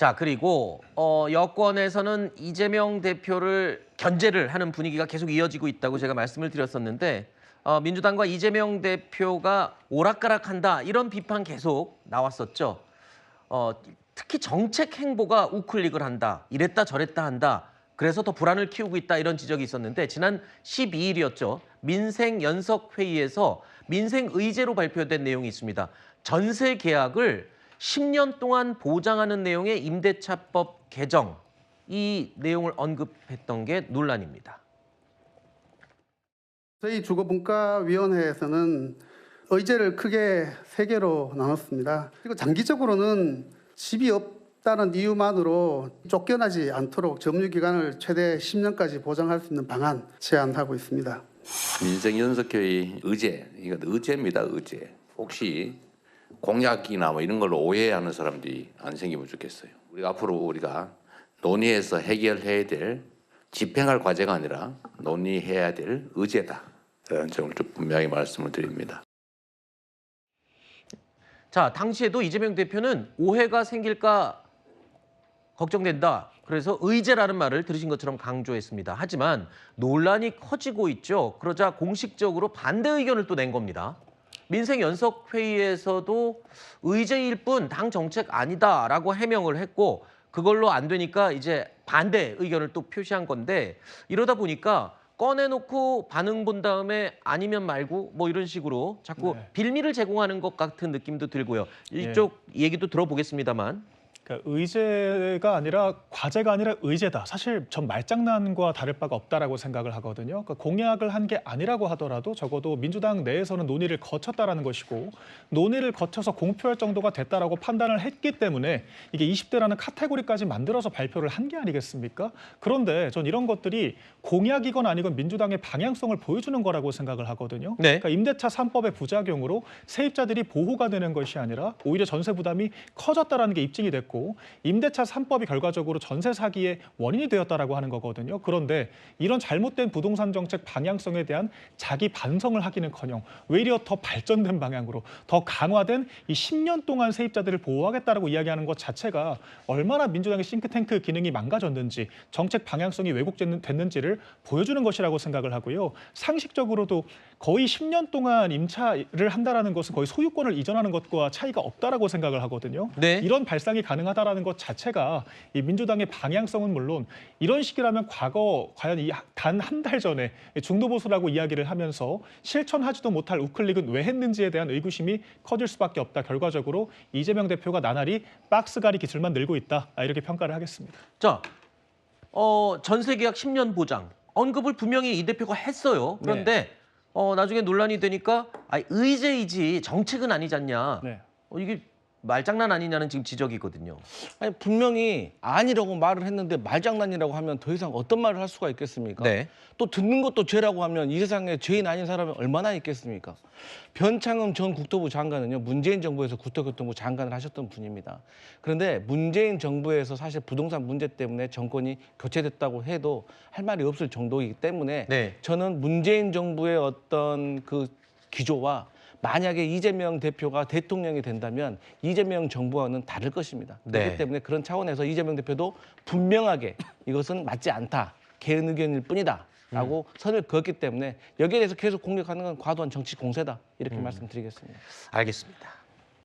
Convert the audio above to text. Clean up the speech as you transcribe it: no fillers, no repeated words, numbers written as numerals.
자, 그리고 여권에서는 이재명 대표를 견제를 하는 분위기가 계속 이어지고 있다고 제가 말씀을 드렸었는데 민주당과 이재명 대표가 오락가락한다 이런 비판 계속 나왔었죠. 특히 정책 행보가 우클릭을 한다, 이랬다 저랬다 한다. 그래서 더 불안을 키우고 있다 이런 지적이 있었는데 지난 12일이었죠. 민생연석회의에서 민생의제로 발표된 내용이 있습니다. 전세 계약을 10년 동안 보장하는 내용의 임대차법 개정, 이 내용을 언급했던 게 논란입니다. 저희 주거분과위원회에서는 의제를 크게 3개로 나눴습니다. 그리고 장기적으로는 집이 없다는 이유만으로 쫓겨나지 않도록 점유기간을 최대 10년까지 보장할 수 있는 방안 제안하고 있습니다. 민생연석회의 의제, 이건 의제입니다. 의제. 혹시 공약이나 뭐 이런 걸로 오해하는 사람들이 안 생기면 좋겠어요. 우리가 논의해서 해결해야 될 집행할 과제가 아니라 논의해야 될 의제다. 이런 점을 좀 분명히 말씀을 드립니다. 자, 당시에도 이재명 대표는 오해가 생길까 걱정된다. 그래서 의제라는 말을 들으신 것처럼 강조했습니다. 하지만 논란이 커지고 있죠. 그러자 공식적으로 반대 의견을 또 낸 겁니다. 민생연석회의에서도 의제일 뿐 당 정책 아니다라고 해명을 했고 그걸로 안 되니까 이제 반대 의견을 또 표시한 건데 이러다 보니까 꺼내놓고 반응 본 다음에 아니면 말고 뭐 이런 식으로 자꾸 빌미를 제공하는 것 같은 느낌도 들고요. 이쪽 얘기도 들어보겠습니다만. 그러니까 의제가 아니라 과제가 아니라 의제다. 사실 전 말장난과 다를 바가 없다라고 생각을 하거든요. 그러니까 공약을 한 게 아니라고 하더라도 적어도 민주당 내에서는 논의를 거쳤다라는 것이고 논의를 거쳐서 공표할 정도가 됐다라고 판단을 했기 때문에 이게 20대라는 카테고리까지 만들어서 발표를 한 게 아니겠습니까? 그런데 전 이런 것들이 공약이건 아니건 민주당의 방향성을 보여주는 거라고 생각을 하거든요. 네. 그러니까 임대차 3법의 부작용으로 세입자들이 보호가 되는 것이 아니라 오히려 전세 부담이 커졌다라는 게 입증이 됐고 임대차 3법이 결과적으로 전세 사기의 원인이 되었다라고 하는 거거든요. 그런데 이런 잘못된 부동산 정책 방향성에 대한 자기 반성을 하기는커녕 오히려 더 발전된 방향으로 더 강화된 이 10년 동안 세입자들을 보호하겠다라고 이야기하는 것 자체가 얼마나 민주당의 싱크탱크 기능이 망가졌는지 정책 방향성이 왜곡됐는지를 보여주는 것이라고 생각을 하고요. 상식적으로도 거의 10년 동안 임차를 한다라는 것은 거의 소유권을 이전하는 것과 차이가 없다라고 생각을 하거든요. 네. 이런 발상이 가능하다라는 것 자체가 이 민주당의 방향성은 물론 이런 식이라면 과거 과연 이 단 한 달 전에 중도보수라고 이야기를 하면서 실천하지도 못할 우클릭은 왜 했는지에 대한 의구심이 커질 수밖에 없다. 결과적으로 이재명 대표가 나날이 박스가리 기술만 늘고 있다. 이렇게 평가를 하겠습니다. 자, 전세 계약 10년 보장 언급을 분명히 이 대표가 했어요. 그런데 나중에 논란이 되니까 의제이지 정책은 아니지 않냐. 네. 이게 말장난 아니냐는 지금 지적이거든요. 아니, 분명히 아니라고 말을 했는데 말장난이라고 하면 더 이상 어떤 말을 할 수가 있겠습니까? 네. 또 듣는 것도 죄라고 하면 이 세상에 죄인 아닌 사람이 얼마나 있겠습니까? 변창흠 전 국토부 장관은요, 문재인 정부에서 국토교통부 장관을 하셨던 분입니다. 그런데 문재인 정부에서 사실 부동산 문제 때문에 정권이 교체됐다고 해도 할 말이 없을 정도이기 때문에 저는 문재인 정부의 어떤 그 기조와 만약에 이재명 대표가 대통령이 된다면 이재명 정부와는 다를 것입니다. 그렇기 때문에 그런 차원에서 이재명 대표도 분명하게 이것은 맞지 않다. 개인 의견일 뿐이다. 라고 선을 그었기 때문에 여기에 대해서 계속 공격하는 건 과도한 정치 공세다. 이렇게 말씀드리겠습니다. 알겠습니다.